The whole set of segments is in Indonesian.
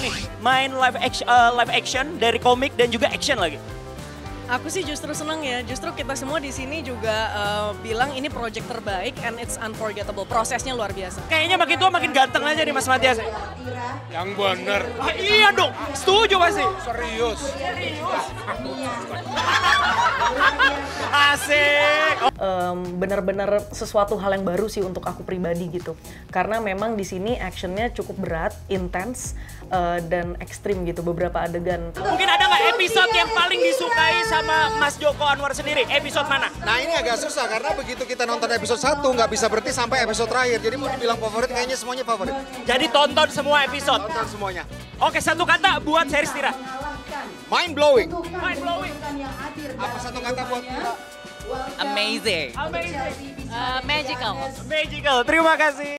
nih main live action dari komik dan juga action lagi? Aku sih justru seneng ya, justru kita semua di sini juga bilang ini project terbaik and it's unforgettable, prosesnya luar biasa. Kayaknya makin tua makin ganteng aja nih Mas Matias. Yang bener. Ah, iya dong, setuju pasti. Serius. Asik. Benar-benar sesuatu hal yang baru sih untuk aku pribadi gitu. Karena memang di sini actionnya cukup berat, intens, dan ekstrim gitu beberapa adegan. Mungkin ada nggak episode yang paling disukai sama Mas Joko Anwar sendiri? Episode mana? Nah ini agak susah karena begitu kita nonton episode 1 nggak bisa berhenti sampai episode terakhir. Jadi mau dibilang favorit kayaknya semuanya favorit. Jadi tonton semua episode. Nonton semuanya. Oke, satu kata buat series Tira. Mind blowing. Mind blowing. Apa satu kata buat Amazing. Amazing. Magical. Magical. Terima kasih.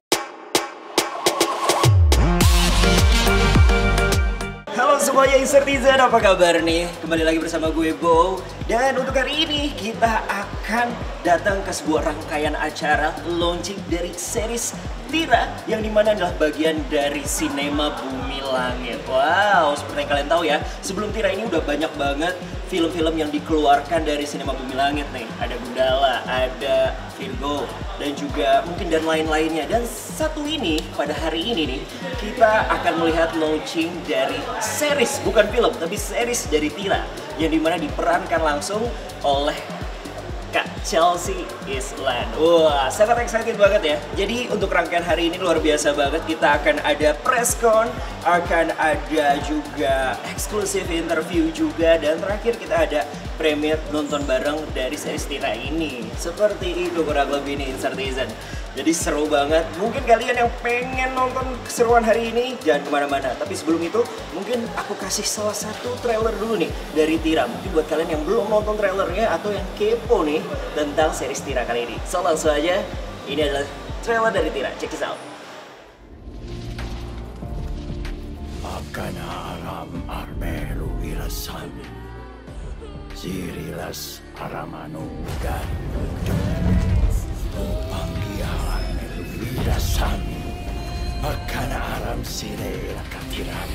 Halo semuanya Insertizen, apa kabar nih? Kembali lagi bersama gue Bo. Dan untuk hari ini kita akan datang ke sebuah rangkaian acara launching dari series Tira, yang dimana adalah bagian dari sinema Bumi Langit. Wow, seperti yang kalian tahu ya, sebelum Tira ini udah banyak banget film-film yang dikeluarkan dari sinema Bumi Langit nih. Ada Gundala, ada Virgo, dan juga mungkin dan lain-lainnya. Dan satu ini, pada hari ini nih, kita akan melihat launching dari series, bukan film, tapi series dari Tira, yang dimana diperankan langsung oleh Kak Chelsea Islan. Wah, sangat excited banget ya. Jadi untuk rangkaian hari ini luar biasa banget. Kita akan ada press con, akan ada juga eksklusif interview juga, dan terakhir kita ada premier nonton bareng dari series Tira ini. Seperti itu kurang lebih nih Insertizen. Jadi seru banget. Mungkin kalian yang pengen nonton keseruan hari ini jangan kemana-mana. Tapi sebelum itu mungkin aku kasih salah satu trailer dulu nih dari Tira. Mungkin buat kalian yang belum nonton trailernya atau yang kepo nih tentang series Tira kali ini. So langsung aja, ini adalah trailer dari Tira. Check this out. Akana aram armeru irasan Sirilas aramanu gari Panggialan melu irasan Akana aram sirela katiran.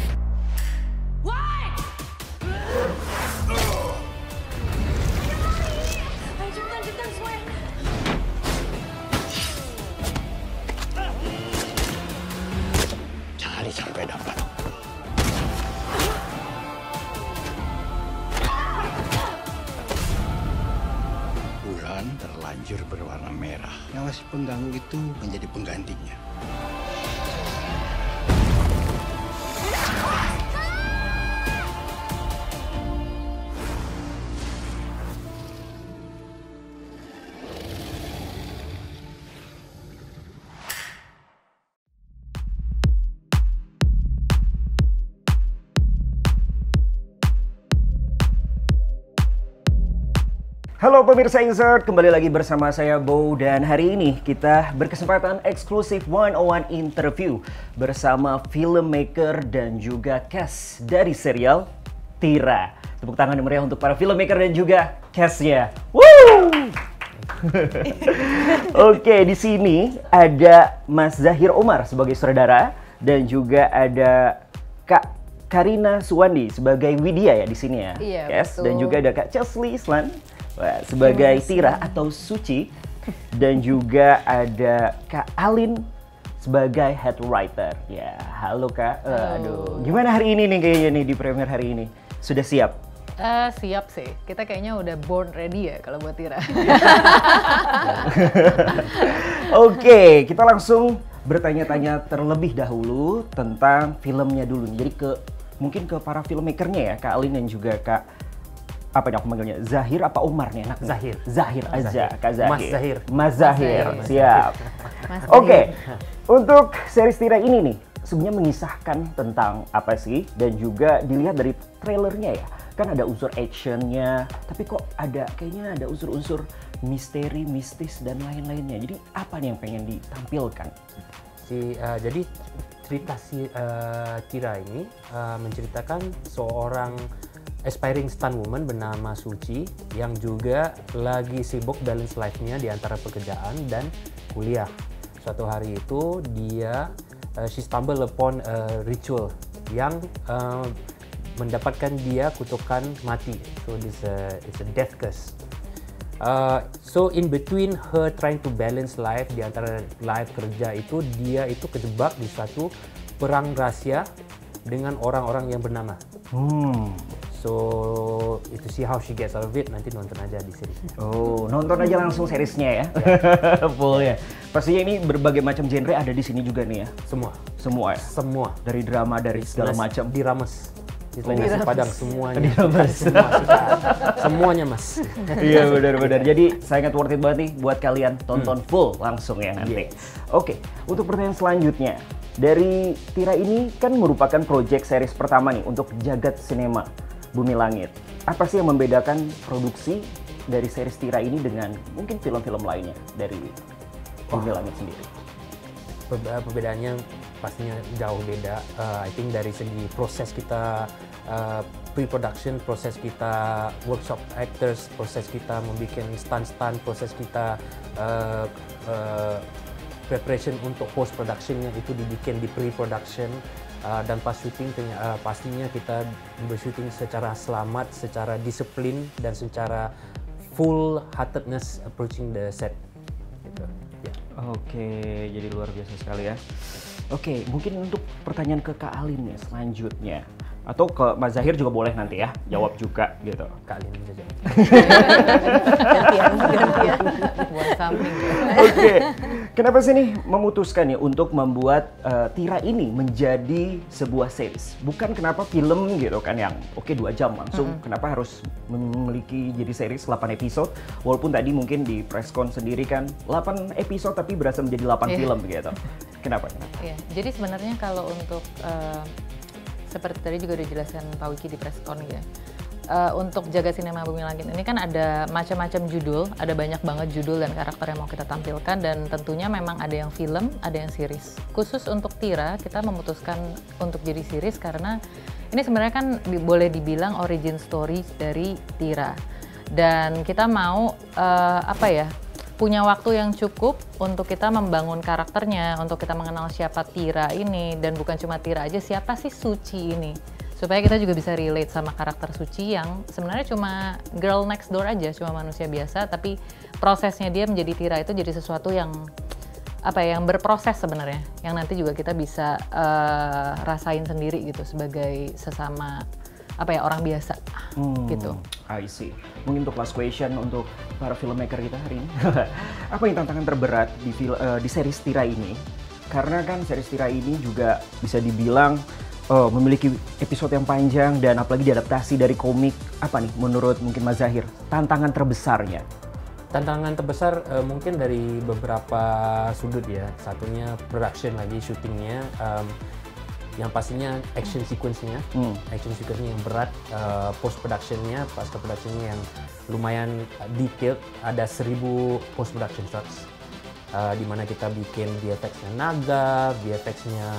Cari sampai dapat. Bulan terlanjur berwarna merah. Yang si pengganggu itu menjadi penggantinya. Halo pemirsa Insert, kembali lagi bersama saya Bo, dan hari ini kita berkesempatan eksklusif 101 interview bersama filmmaker dan juga cast dari serial Tira. Tepuk tangan yang meriah untuk para filmmaker dan juga castnya. Woo! Oke, di sini ada Mas Zahir Omar sebagai sutradara dan juga ada Kak Karina Suwandi sebagai Widya ya di sini ya. Iya, Yes. betul. Dan juga ada Kak Chelsea Islan sebagai Tira atau Suci, dan juga ada Kak Alin sebagai head writer. Ya, halo Kak. Aduh, gimana hari ini nih kayaknya nih di premier hari ini? Sudah siap? Siap sih. Kita kayaknya udah born ready ya kalau buat Tira. Oke, kita langsung bertanya-tanya terlebih dahulu tentang filmnya dulu. Jadi mungkin ke para filmmakernya ya, Kak Alin dan juga Kak, apa nih aku manggilnya, Zahir apa Umar nih enak? Zahir. Zahir aja, Kak Zahir. Mas Zahir. Mas Zahir, Mas siap. Mas Oke, untuk series Tira ini nih, sebenarnya mengisahkan tentang apa sih? Dan juga dilihat dari trailernya ya, kan ada unsur actionnya, tapi kok kayaknya ada unsur-unsur misteri, mistis, dan lain-lainnya. Jadi apa nih yang pengen ditampilkan? Jadi cerita Tira ini menceritakan seorang aspiring stunt woman bernama Suci yang juga lagi sibuk balance life-nya di antara pekerjaan dan kuliah. Suatu hari itu dia she stumble upon a ritual yang mendapatkan dia kutukan mati. So it's a death curse. So in between her trying to balance life, di antara life kerja itu, dia itu kejebak di suatu perang rahasia dengan orang-orang yang bernama. So itu see how she gets out of it, nanti nonton aja di sini. Oh, nonton aja langsung seriesnya ya. Full ya. Pastinya ini berbagai macam genre ada di sini juga nih ya. Semua. Semua ya. Semua. Dari drama, dari segala macam. Dirames. Istilahnya nasi Padang semuanya. Dirames. Semuanya mas. Iya benar-benar. Jadi sangat worth it banget nih buat kalian tonton full langsung ya nanti. Oke, untuk pertanyaan selanjutnya. Dari Tira ini kan merupakan project series pertama nih untuk Jagat Cinema Bumi Langit. Apa sih yang membedakan produksi dari series Tira ini dengan mungkin film-film lainnya dari Bumi Langit sendiri? Perbedaannya pastinya jauh beda. I think dari segi proses kita pre-production, proses kita workshop actors, proses kita membuat stunt-stunt, proses kita preparation untuk post-productionnya itu dibikin di pre-production. Dan pas syuting pastinya kita bersyuting secara selamat, secara disiplin, dan secara full heartedness approaching the set. Gitu. Yeah. Oke, jadi luar biasa sekali ya. Oke, mungkin untuk pertanyaan ke Kak Alin nih selanjutnya. Atau ke Mas Zahir juga boleh nanti ya, jawab juga gitu. Kak Alin aja. Gantian. Buat samping. Oke, kenapa sih nih memutuskan nih untuk membuat Tira ini menjadi sebuah series? Bukan kenapa film gitu kan yang 2 jam langsung, kenapa harus memiliki jadi series 8 episode? Walaupun tadi mungkin di presscon sendiri kan 8 episode tapi berasa menjadi 8 film gitu. Kenapa? Iya, jadi sebenarnya kalau untuk seperti tadi juga udah dijelaskan Pak Wiki di presscon ya. Untuk Jagat Cinema Bumi Langit ini kan ada macam-macam judul, ada banyak banget judul dan karakter yang mau kita tampilkan, dan tentunya memang ada yang film, ada yang series. Khusus untuk Tira, kita memutuskan untuk jadi series karena ini sebenarnya kan boleh dibilang origin story dari Tira. Dan kita mau punya waktu yang cukup untuk kita membangun karakternya, untuk kita mengenal siapa Tira ini, dan bukan cuma Tira aja, siapa sih Suci ini. Supaya kita juga bisa relate sama karakter Suci yang sebenarnya cuma girl next door aja, cuma manusia biasa, tapi prosesnya dia menjadi Tira itu jadi sesuatu yang yang berproses sebenarnya, yang nanti juga kita bisa rasain sendiri gitu sebagai sesama orang biasa gitu. I see. Mungkin untuk last question untuk para filmmaker kita hari ini. Apa yang tantangan terberat di series Tira ini? Karena kan series Tira ini juga bisa dibilang memiliki episode yang panjang dan apalagi diadaptasi dari komik. Apa nih menurut mungkin Mas Zahir tantangan terbesarnya? Tantangan terbesar mungkin dari beberapa sudut ya. Satunya production lagi, syutingnya. Yang pastinya action sequence-nya, yang berat, post production-nya, pasca production-nya yang lumayan detailed, ada 1000 post production shots, di mana kita bikin VFX-nya naga, VFX-nya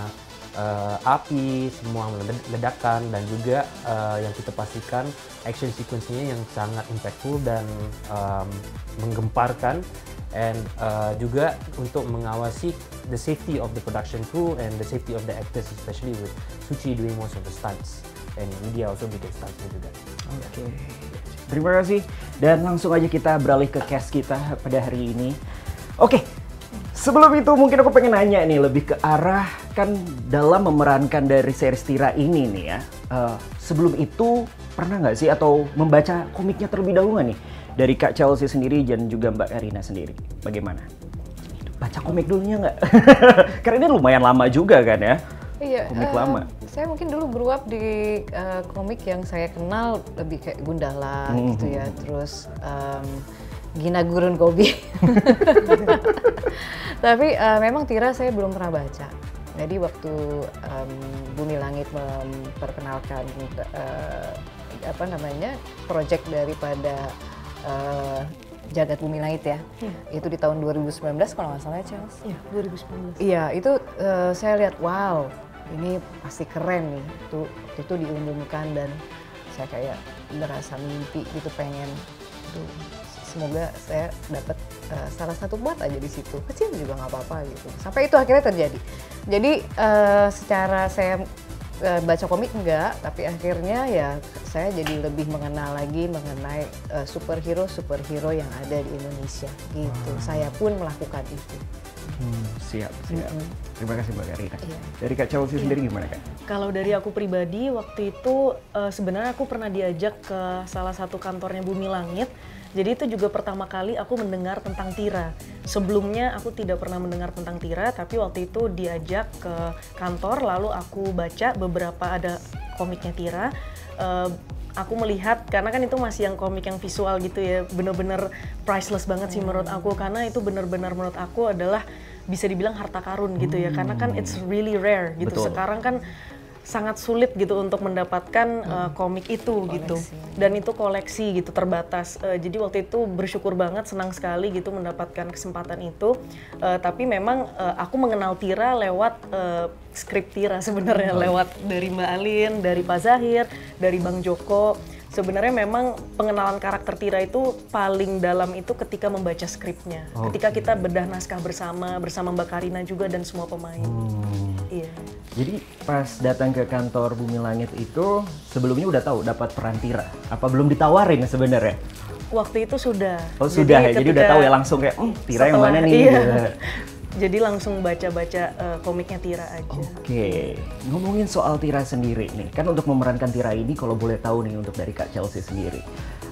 api, semua ledakan, dan juga yang kita pastikan action sequence-nya yang sangat impactful dan menggemparkan. And juga untuk mengawasi the safety of the production crew and the safety of the actors, especially with Suci doing most of the stunts, and dia also bikin stuntsnya juga. Oke, terima kasih. Dan langsung aja kita beralih ke cast kita pada hari ini. Oke, sebelum itu mungkin aku pengen nanya nih lebih ke arah kan dalam memerankan dari series Tira ini nih ya. Sebelum itu pernah nggak sih atau membaca komiknya terlebih dahulu nggak nih? Dari Kak Chelsea sendiri dan juga Mbak Erina sendiri, bagaimana? Baca komik dulunya nggak? Karena ini lumayan lama juga kan ya? Iya, komik lama. Saya mungkin dulu grew up di komik yang saya kenal lebih kayak Gundala gitu ya, terus Gina Gurun Gobi. Tapi memang Tira saya belum pernah baca. Jadi waktu Bumi Langit memperkenalkan project daripada Jagat Bumi Langit ya, itu di tahun 2019 kalau nggak salah ya, Chelsea. Iya, 2019. Iya, itu saya lihat, wow, ini pasti keren nih. Itu diumumkan dan saya kayak berasa mimpi gitu, pengen. Semoga saya dapat salah satu buat aja di situ. Kecil juga nggak apa-apa gitu. Sampai itu akhirnya terjadi. Jadi secara saya baca komik enggak, tapi akhirnya ya saya jadi lebih mengenal lagi mengenai superhero yang ada di Indonesia gitu. Saya pun melakukan itu. Siap. Terima kasih Mbak Karina. Dari Kak Chelsea sendiri gimana Kak? Kalau dari aku pribadi, waktu itu sebenarnya aku pernah diajak ke salah satu kantornya Bumi Langit. Jadi itu juga pertama kali aku mendengar tentang Tira. Sebelumnya aku tidak pernah mendengar tentang Tira, tapi waktu itu diajak ke kantor, lalu aku baca beberapa ada komiknya Tira. Aku melihat, karena kan itu masih yang komik yang visual gitu ya, bener-bener priceless banget sih menurut aku, karena itu bener-bener menurut aku adalah bisa dibilang harta karun gitu ya, karena kan it's really rare gitu. Betul. Sekarang kan sangat sulit gitu untuk mendapatkan komik itu gitu, dan itu koleksi gitu terbatas. Jadi waktu itu bersyukur banget, senang sekali gitu mendapatkan kesempatan itu. Tapi memang aku mengenal Tira lewat skrip Tira sebenarnya, lewat dari Mbak Alin, dari Pak Zahir, dari Bang Joko. Sebenarnya memang pengenalan karakter Tira itu paling dalam itu ketika membaca skripnya, ketika kita bedah naskah bersama Mbak Karina juga dan semua pemain. Iya. Jadi pas datang ke kantor Bumi Langit itu sebelumnya udah tahu dapat peran Tira? Apa belum ditawarin sebenarnya? Waktu itu sudah. Oh sudah ya, jadi udah tahu ya langsung kayak Tira yang mana nih? Iya. Gitu. Jadi langsung baca-baca komiknya Tira aja. Oke, ngomongin soal Tira sendiri nih, kan untuk memerankan Tira ini kalau boleh tahu nih untuk dari Kak Chelsea sendiri,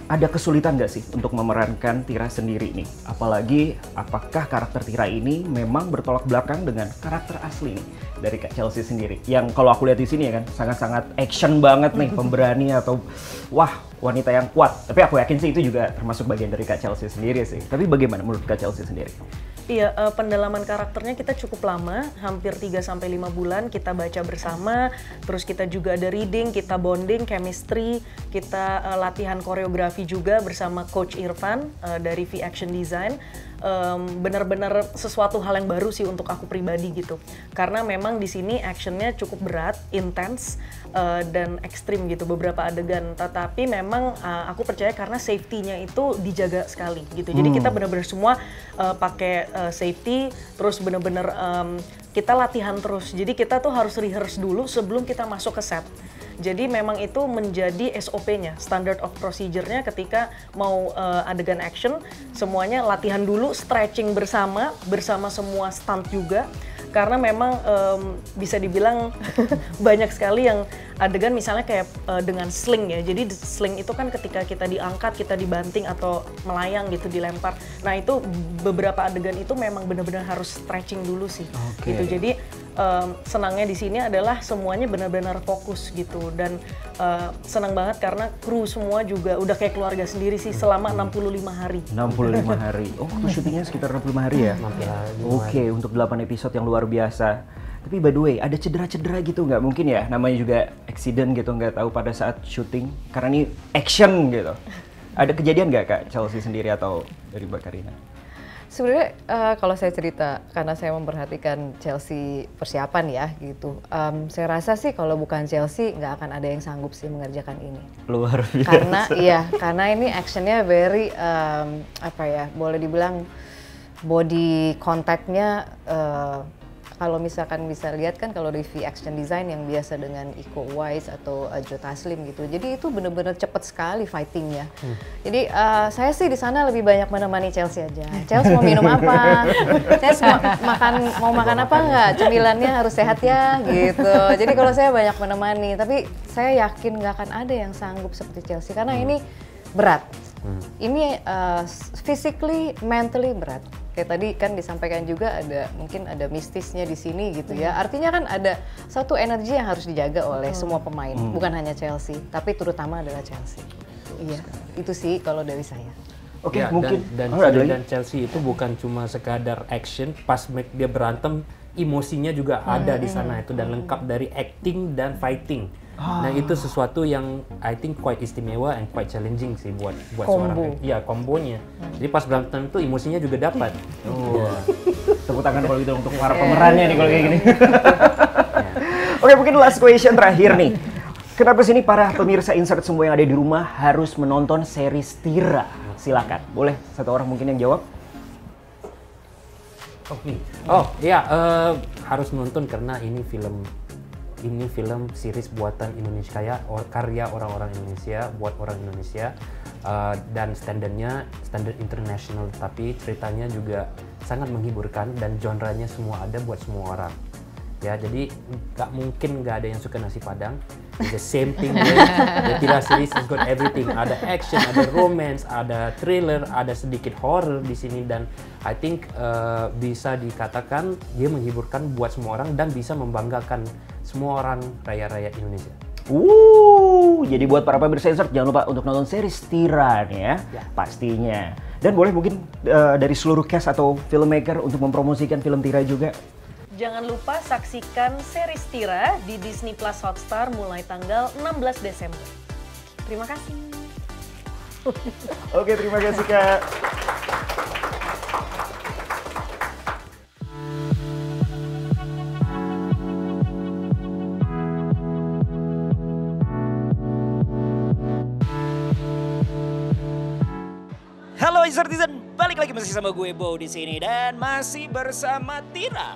ada kesulitan nggak sih untuk memerankan Tira sendiri nih? Apalagi apakah karakter Tira ini memang bertolak belakang dengan karakter asli nih dari Kak Chelsea sendiri? Yang kalau aku lihat di sini ya kan sangat-sangat action banget nih, pemberani atau wah wanita yang kuat. Tapi aku yakin sih itu juga termasuk bagian dari Kak Chelsea sendiri sih. Tapi bagaimana menurut Kak Chelsea sendiri? Iya, pendalaman karakternya kita cukup lama, hampir 3-5 bulan kita baca bersama, terus kita juga ada reading, kita bonding, chemistry, kita latihan koreografi juga bersama Coach Irfan dari V Action Design. Benar-benar sesuatu hal yang baru sih untuk aku pribadi gitu, karena memang di sini actionnya cukup berat, intens, dan ekstrim gitu beberapa adegan. Tetapi memang aku percaya karena safety-nya itu dijaga sekali gitu. Jadi kita benar-benar semua pakai safety, terus benar-benar kita latihan terus. Jadi kita tuh harus rehearse dulu sebelum kita masuk ke set. Jadi memang itu menjadi SOP-nya, standard of procedure-nya ketika mau adegan action, semuanya latihan dulu, stretching bersama semua stunt juga. Karena memang bisa dibilang banyak sekali yang adegan misalnya kayak dengan sling ya. Jadi sling itu kan ketika kita diangkat, kita dibanting atau melayang gitu, dilempar. Nah itu beberapa adegan itu memang benar-benar harus stretching dulu sih. Gitu. Jadi senangnya di sini adalah semuanya benar-benar fokus gitu, dan senang banget karena kru semua juga udah kayak keluarga sendiri sih selama 65 hari. 65 hari. Oh, waktu syutingnya sekitar 65 hari ya? Oke, untuk 8 episode yang luar biasa. Tapi by the way, ada cedera-cedera gitu nggak? Mungkin ya, namanya juga accident gitu, nggak tahu pada saat syuting. Karena ini action gitu. Ada kejadian nggak Kak Chelsea sendiri atau dari Mbak Karina? Sebenarnya kalau saya cerita, karena saya memperhatikan Chelsea persiapan ya gitu, saya rasa sih kalau bukan Chelsea nggak akan ada yang sanggup sih mengerjakan ini. Luar biasa. Karena ini actionnya very apa ya, boleh dibilang body contact-nya kalau misalkan bisa lihat kan kalau di V Action Design yang biasa dengan Iko Uwais atau Joe Taslim gitu, jadi itu benar-benar cepat sekali fightingnya. Jadi saya sih di sana lebih banyak menemani Chelsea aja. Chelsea mau minum apa? Chelsea mau makan apa nggak? Cemilannya harus sehat ya gitu. Jadi kalau saya banyak menemani, tapi saya yakin nggak akan ada yang sanggup seperti Chelsea karena ini berat. Ini physically, mentally berat. Kayak tadi kan disampaikan juga mungkin ada mistisnya di sini gitu ya. Artinya kan ada satu energi yang harus dijaga oleh semua pemain, bukan hanya Chelsea, tapi terutama adalah Chelsea. Iya, itu sih kalau dari saya. Oke, ya, mungkin dan Chelsea itu bukan cuma sekadar action, pas dia berantem emosinya juga ada di sana itu, dan lengkap dari acting dan fighting. Nah itu sesuatu yang I think quite istimewa and quite challenging sih buat seorang. Iya, kombonya. Jadi pas berantem tuh emosinya juga dapat. Tepuk tangan kalau gitu untuk para pemerannya nih kalau kayak gini. Oke, mungkin last question terakhir nih. Kenapa sih nih para pemirsa Insert semua yang ada di rumah harus menonton series Tira? Silakan. Boleh satu orang mungkin yang jawab? Harus nonton karena ini film ini film series buatan Indonesia, karya orang-orang Indonesia, buat orang Indonesia, dan standarnya standar internasional, tapi ceritanya juga sangat menghiburkan dan genre-nya semua ada buat semua orang. Ya, jadi nggak ada yang suka nasi padang. It's the same thing. The Tira series has got everything. Ada action, ada romance, ada thriller, ada sedikit horror di sini, dan I think bisa dikatakan dia menghiburkan buat semua orang dan bisa membanggakan semua orang raya-raya Indonesia. Jadi buat para pemirsa Insert jangan lupa untuk nonton series Tira nih ya, pastinya. Dan boleh mungkin dari seluruh cast atau filmmaker untuk mempromosikan film Tira juga. Jangan lupa saksikan series Tira di Disney Plus Hotstar mulai tanggal 16 Desember. Terima kasih. Oke, terima kasih Kak. Halo Insertizen, balik lagi masih sama gue Bo di sini dan masih bersama Tira.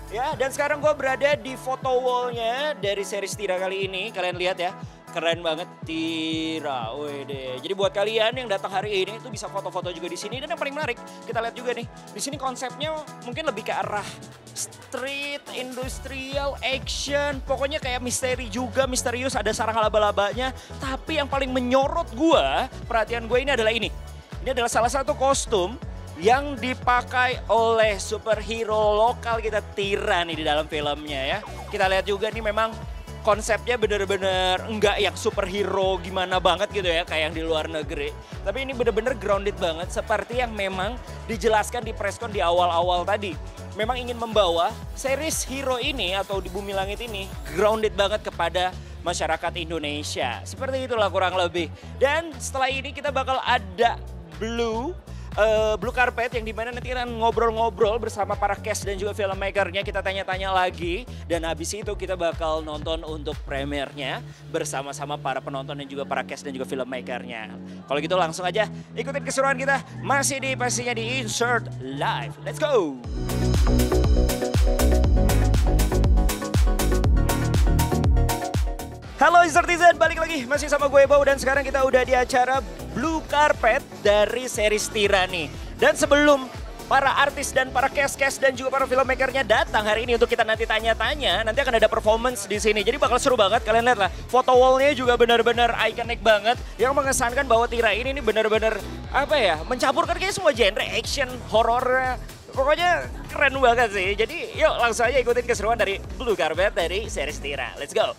Ya, dan sekarang gue berada di photo wall-nya dari series Tira kali ini. Kalian lihat ya, keren banget Tira. Wede. Jadi buat kalian yang datang hari ini itu bisa foto-foto juga di sini. Dan yang paling menarik, kita lihat juga nih, di sini konsepnya mungkin lebih ke arah street, industrial, action, pokoknya kayak misteri juga, misterius, ada sarang laba-labanya. Tapi yang paling menyorot gue, perhatian gue ini adalah ini. Ini adalah salah satu kostum yang dipakai oleh superhero lokal kita Tira nih di dalam filmnya ya. Kita lihat juga nih memang konsepnya bener-bener enggak yang superhero gimana banget gitu ya kayak yang di luar negeri. Tapi ini bener-bener grounded banget seperti yang memang dijelaskan di preskon di awal-awal tadi. Memang ingin membawa series hero ini atau di Bumi Langit ini grounded banget kepada masyarakat Indonesia. Seperti itulah kurang lebih. Dan setelah ini kita bakal ada Blue Carpet yang dimana nanti kita ngobrol-ngobrol bersama para cast dan juga filmmakernya, kita tanya-tanya lagi. Dan habis itu kita bakal nonton untuk premiernya bersama-sama para penonton dan juga para cast dan juga filmmakernya. Kalau gitu langsung aja ikutin keseruan kita masih di pastinya di Insert Live. Let's go! Halo Insertizen, balik lagi masih sama gue Bo dan sekarang kita udah di acara Blue Carpet dari series Tira nih. Dan sebelum para artis dan para cast-cast dan juga para filmmakernya datang hari ini untuk kita nanti tanya-tanya, nanti akan ada performance di sini. Jadi bakal seru banget, kalian lihat lah. Foto wall-nya juga benar-benar iconic banget yang mengesankan bahwa Tira ini benar-benar apa ya, mencampurkan kayak semua genre, action, horor. Pokoknya keren banget sih. Jadi yuk langsung aja ikutin keseruan dari Blue Carpet dari series Tira. Let's go!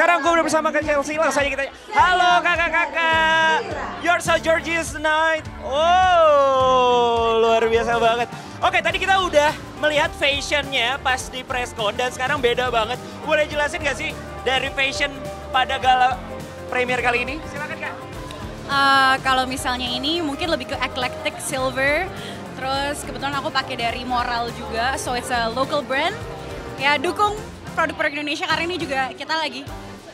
sekarang gue udah bersama Kak Chelsea, langsung aja kita halo kakak-kakak, you're so gorgeous tonight. Oh, luar biasa banget. Oke, tadi kita udah melihat fashionnya pas di presscon dan sekarang beda banget. Boleh jelasin gak sih dari fashion pada gala premier kali ini? Silakan Kak. Kalau misalnya ini mungkin lebih ke eclectic silver, terus kebetulan aku pakai dari Moral juga, so it's a local brand. Ya dukung produk-produk Indonesia karena ini juga kita lagi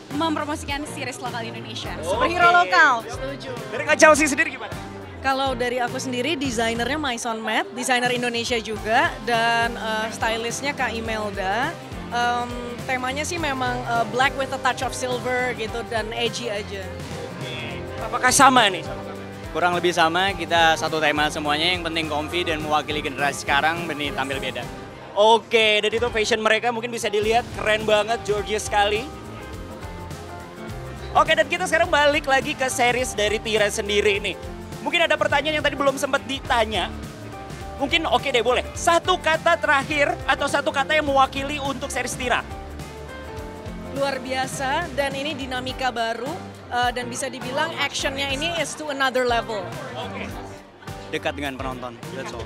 mempromosikan series lokal Indonesia, superhero lokal. Setuju. Dari Kak Chelsea sendiri gimana? Kalau dari aku sendiri, desainernya Maison Matt, desainer Indonesia juga, dan stylistnya Kak Imelda. Temanya sih memang black with a touch of silver gitu, dan edgy aja. Apakah sama nih? Kurang lebih sama, kita satu tema semuanya, yang penting comfy dan mewakili generasi sekarang, benih tampil beda. Oke, dan itu fashion mereka mungkin bisa dilihat, keren banget, gorgeous sekali. Oke, dan kita sekarang balik lagi ke series dari Tira sendiri nih. Mungkin ada pertanyaan yang tadi belum sempat ditanya. Mungkin oke deh, boleh. Satu kata terakhir atau satu kata yang mewakili untuk series Tira. Luar biasa, dan ini dinamika baru, dan bisa dibilang actionnya ini is to another level. Oke. Dekat dengan penonton, that's all.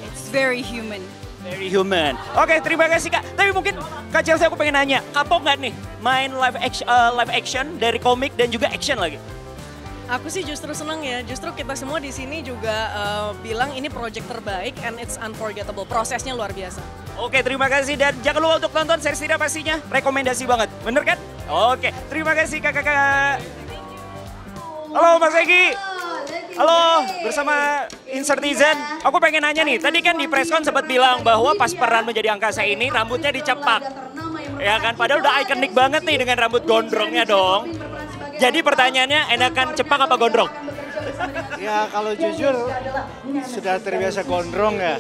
It's very human. Very human. Oke, terima kasih Kak. Tapi mungkin Kak Chelsea aku pengen nanya, kapok nggak nih main live action dari komik dan juga action lagi? Aku sih justru senang ya, justru kita semua di sini juga bilang ini project terbaik and it's unforgettable, prosesnya luar biasa. Oke, terima kasih dan jangan lupa untuk nonton series Tira pastinya, rekomendasi banget, bener kan? Oke, terima kasih kakak-kakak. Halo Mas Egi. Halo, bersama Insertizen. Aku pengen nanya nih, tadi kan di presscon sempat bilang bahwa pas peran menjadi angkasa ini rambutnya dicepak. Ya kan, padahal udah ikonik banget nih dengan rambut gondrongnya dong. Jadi pertanyaannya, enakan cepak apa gondrong? Ya kalau jujur sudah terbiasa gondrong ya.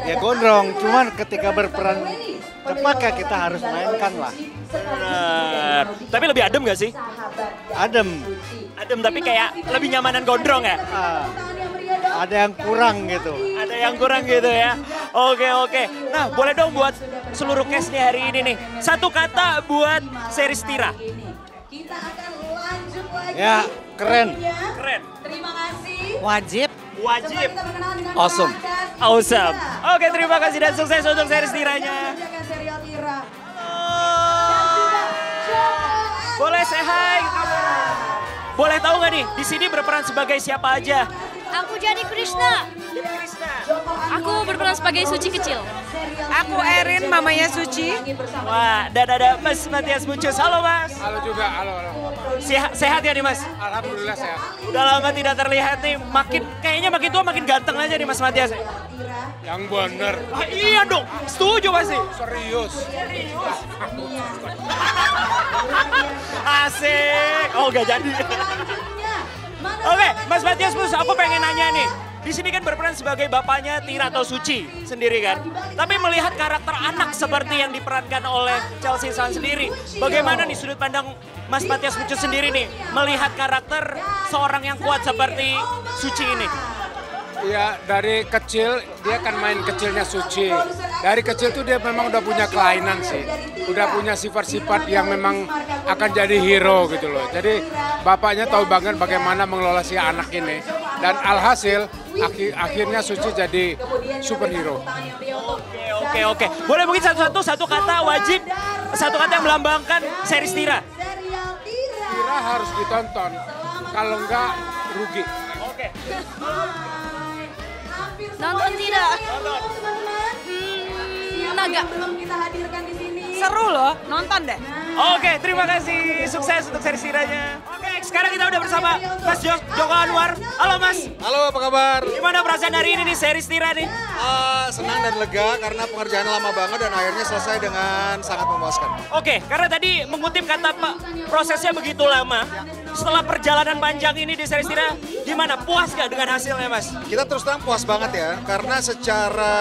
Ya gondrong, cuman ketika berperan cepak ya kita harus mainkan lah. Benar. Tapi lebih adem gak sih? Adem. Adem tapi kayak lebih nyamanan gondrong ya? Ada yang kurang gitu. Ada yang kurang gitu ya. Oke. Nah boleh dong buat seluruh cast nih hari ini nih. Satu kata buat series Tira. Ya keren. Keren. Terima kasih. Wajib. Wajib. Awesome. Awesome. Oke, terima kasih dan sukses untuk series Tiranya. Boleh say hi. Boleh tahu nggak nih, di sini berperan sebagai siapa aja? Aku jadi Krishna. Aku berperan sebagai Suci kecil. Aku Erin, mamanya Suci. Wah, dan ada Mas Matias Mucus. Halo Mas. Halo juga, halo. Sehat ya nih Mas? Alhamdulillah sehat. Udah lama tidak terlihat nih, kayaknya makin tua makin ganteng aja nih Mas Matias. Yang bener. Iya dong, setuju pasti. Serius. Asik. Oh gak jadi. Oke, Mas Matias Mucus, aku pengen nanya nih. Di sini kan berperan sebagai bapaknya Tira atau Suci sendiri kan. Tapi melihat karakter anak seperti yang diperankan oleh Chelsea San sendiri. Bagaimana nih sudut pandang Mas Matias Mucus sendiri nih melihat karakter seorang yang kuat seperti Suci ini? Iya, dari kecil dia kan main kecilnya Suci. Dari kecil tuh dia memang udah punya kelainan sih. Udah punya sifat-sifat yang memang akan jadi hero gitu loh. Jadi bapaknya tahu banget bagaimana mengelola si anak ini. Dan alhasil akhirnya Suci jadi superhero. Oke. Boleh mungkin satu kata wajib, satu kata yang melambangkan series Tira. Tira harus ditonton. Kalau enggak rugi. Oke. Nonton tidak? Naga. Seru loh, nonton deh. Oke, terima kasih. Sukses untuk series Tiranya. Oke, sekarang kita udah bersama Mas Joko Anwar. Halo Mas. Halo, apa kabar? Gimana perasaan hari ini nih series Tira nih? Senang dan lega karena pengerjaannya lama banget dan akhirnya selesai dengan sangat memuaskan. Oke, karena tadi mengutip kata Pak, prosesnya begitu lama. Setelah perjalanan panjang ini di series Tira, gimana? Puas gak dengan hasilnya Mas? Kita terus terang puas banget ya, karena secara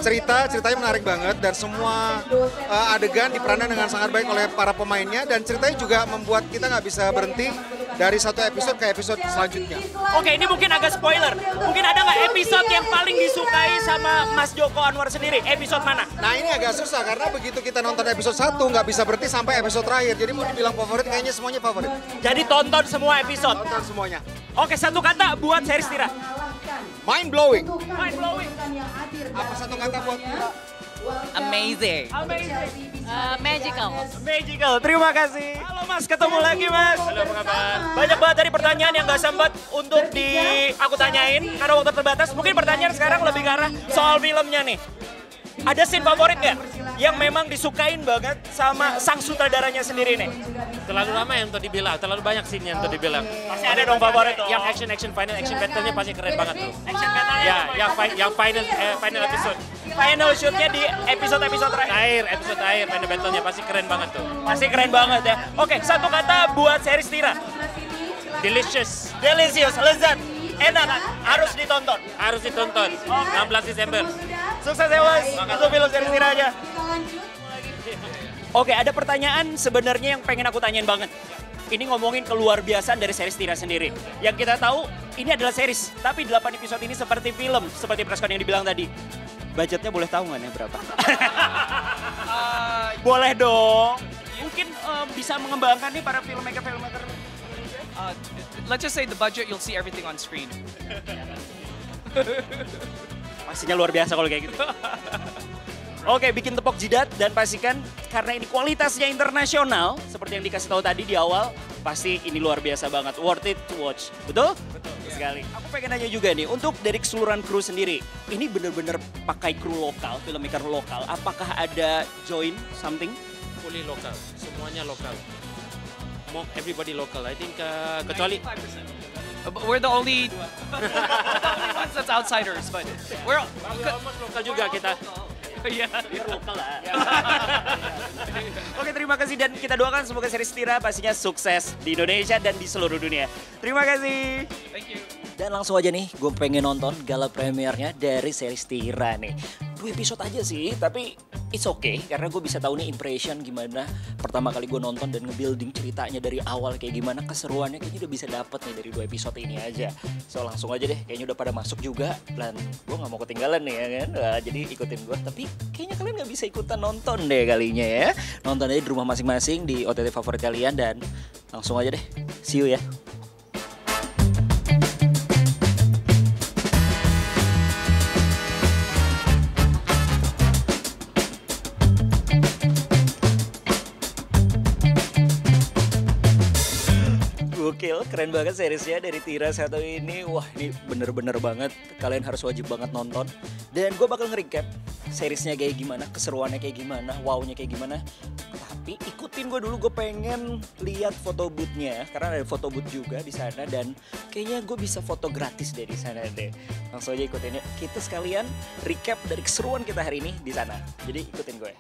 ceritanya menarik banget dan semua adegan diperankan dengan sangat baik oleh para pemainnya dan ceritanya juga membuat kita nggak bisa berhenti dari satu episode ke episode selanjutnya. Oke, ini mungkin agak spoiler. Mungkin ada nggak episode yang paling disukai sama Mas Joko Anwar sendiri? Episode mana? Nah ini agak susah karena begitu kita nonton episode 1 nggak bisa berhenti sampai episode terakhir. Jadi mau dibilang favorit kayaknya semuanya favorit. Jadi tonton semua episode? Tonton semuanya. Oke, satu kata buat series Tira. Mind blowing. Mind blowing. Apa satu kata buat Tira? Amazing. Magical. Magical, terima kasih. Halo Mas, ketemu lagi Mas. Halo, apa kabar? Banyak banget dari pertanyaan yang gak sempat untuk aku tanyain karena waktu terbatas. Mungkin pertanyaan sekarang lebih ke arah soal filmnya nih. Ada scene favorit nggak yang memang disukain banget sama sang sutradaranya sendiri nih? Terlalu lama yang untuk dibilang, terlalu banyak scene yang untuk dibilang. Pasti ada dong favorit dong. Yang action battle-nya pasti keren banget tuh. Action battle-nya? Ya, yang final episode. Final shoot-nya di episode-episode terakhir. Episode terakhir, final battle-nya pasti keren banget tuh. Pasti keren banget ya. Oke, satu kata buat series Tira. Delicious. Delicious, lezat. Enak, harus ditonton. Harus ditonton. 16 Desember. Sukses ya Mas, untuk film series Tira aja. Oke, ada pertanyaan sebenarnya yang pengen aku tanyain banget. Ini ngomongin keluar biasaan dari series Tira sendiri. Yang kita tahu ini adalah series, tapi 8 episode ini seperti film, seperti preskon yang dibilang tadi. Budgetnya boleh tahu nggak nih berapa? Boleh dong. Mungkin bisa mengembangkan nih para filmmaker. Let's just say the budget, you'll see everything on screen. Pastinya luar biasa kalau kayak gitu. Oke, bikin tepok jidat dan pastikan karena ini kualitasnya internasional, seperti yang dikasih tahu tadi di awal, pasti ini luar biasa banget, worth it to watch. Betul? Betul sekali. Aku pengen nanya juga nih, untuk dari keseluruhan kru sendiri, ini bener-bener pakai kru lokal, filmmaker lokal, apakah ada join something? Fully lokal, semuanya lokal. Everybody local, I think kecuali 95%. We're the only ones that's outsiders, but we're almost lokal juga kita. Iya, lokal lah. Oke, terima kasih dan kita doakan semoga series Tira pastinya sukses di Indonesia dan di seluruh dunia. Terima kasih. Thank you. Dan langsung aja nih, gue pengen nonton gala premiernya dari series Tira nih. 2 episode aja sih, tapi it's okay karena gue bisa tahu nih impression gimana pertama kali gue nonton dan nge-building ceritanya dari awal kayak gimana, keseruannya kayaknya udah bisa dapet nih dari 2 episode ini aja. So langsung aja deh, kayaknya udah pada masuk juga dan gue gak mau ketinggalan nih ya kan. Nah, jadi ikutin gue, tapi kayaknya kalian gak bisa ikutan nonton deh kalinya ya. Nonton aja di rumah masing-masing di OTT favorit kalian dan langsung aja deh, see you ya. Gokil, keren banget seriesnya dari Tira satu ini. Wah, ini bener-bener banget. Kalian harus wajib banget nonton. Dan gue bakal nge-recap seriesnya kayak gimana, keseruannya kayak gimana, wow-nya kayak gimana. Tapi ikutin gue dulu, gue pengen lihat foto booth-nya. Karena ada foto booth juga di sana dan kayaknya gue bisa foto gratis deh di sana deh. Langsung aja ikutin ya. Kita sekalian recap dari keseruan kita hari ini di sana. Jadi ikutin gue.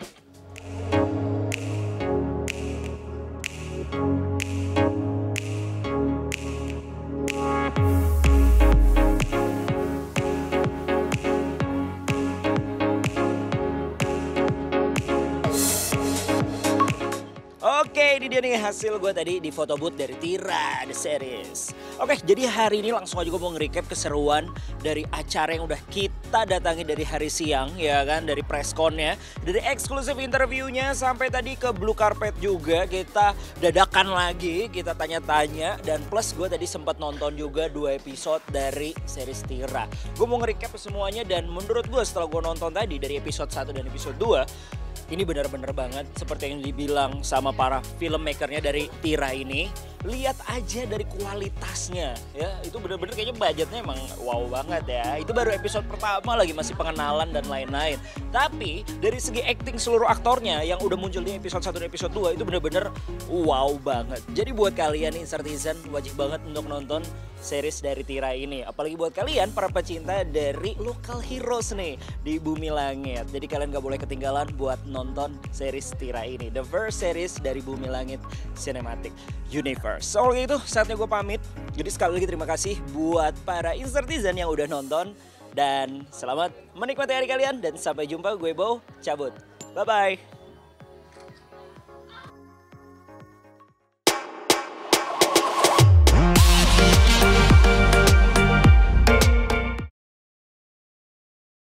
Oke, ini dia nih hasil gue tadi di photo booth dari Tira The Series. Oke, jadi hari ini langsung aja gue mau nge-recap keseruan dari acara yang udah kita datangi dari hari siang, ya kan, dari pressconnya, dari eksklusif interviewnya sampai tadi ke blue carpet juga kita dadakan lagi, kita tanya-tanya dan plus gue tadi sempat nonton juga 2 episode dari series Tira. Gue mau nge-recap semuanya dan menurut gue setelah gue nonton tadi dari episode 1 dan episode 2 ini benar-benar banget seperti yang dibilang sama para filmmakernya dari Tira ini. Lihat aja dari kualitasnya ya, itu benar-benar kayaknya budgetnya emang wow banget ya. Itu baru episode pertama lagi, masih pengenalan dan lain-lain. Tapi dari segi acting seluruh aktornya yang udah muncul di episode 1 dan episode 2 itu benar-benar wow banget. Jadi buat kalian Insertizen wajib banget untuk nonton series dari Tira ini. Apalagi buat kalian para pecinta dari local heroes nih di Bumi Langit. Jadi kalian gak boleh ketinggalan buat nonton series Tira ini, the first series dari Bumi Langit Cinematic Universe. So gitu, saatnya gue pamit. Jadi sekali lagi terima kasih buat para Insertizen yang udah nonton. Dan selamat menikmati hari kalian. Dan sampai jumpa, gue Bow, cabut. Bye-bye.